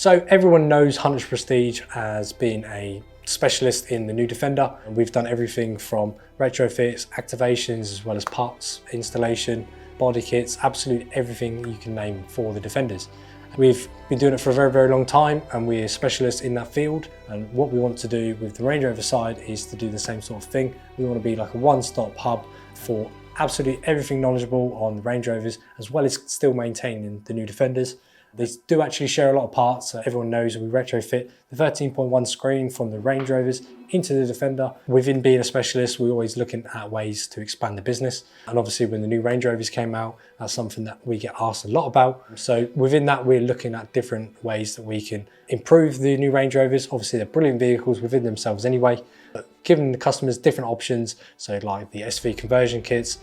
So everyone knows Hunter's Prestige as being a specialist in the new Defender. And we've done everything from retrofits, activations, as well as parts, installation, body kits, absolutely everything you can name for the Defenders. We've been doing it for a very, very long time, and we're specialists in that field. And what we want to do with the Range Rover side is to do the same sort of thing. We want to be like a one-stop hub for absolutely everything knowledgeable on the Range Rovers, as well as still maintaining the new Defenders. They do actually share a lot of parts. Everyone knows we retrofit the 13.1 screen from the Range Rovers into the Defender. Within being a specialist, we're always looking at ways to expand the business. And obviously when the new Range Rovers came out, that's something that we get asked a lot about. So within that, we're looking at different ways that we can improve the new Range Rovers. Obviously they're brilliant vehicles within themselves anyway, but giving the customers different options. So like the SV conversion kits,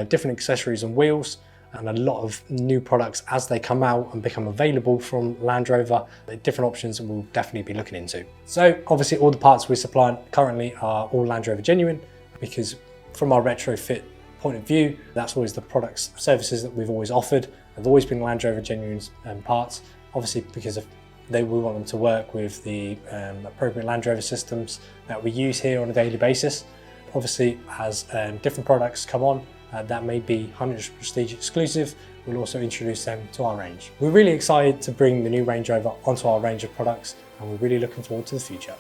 different accessories and wheels, and a lot of new products as they come out and become available from Land Rover, different options that we'll definitely be looking into. So obviously all the parts we're supplying currently are all Land Rover genuine, because from our retrofit point of view, that's always the products, services that we've always offered. They've always been Land Rover genuine parts, obviously because we want them to work with the appropriate Land Rover systems that we use here on a daily basis. Obviously as different products come on, that may be Hunter's Prestige exclusive, we'll also introduce them to our range. We're really excited to bring the new Range Rover onto our range of products, and we're really looking forward to the future.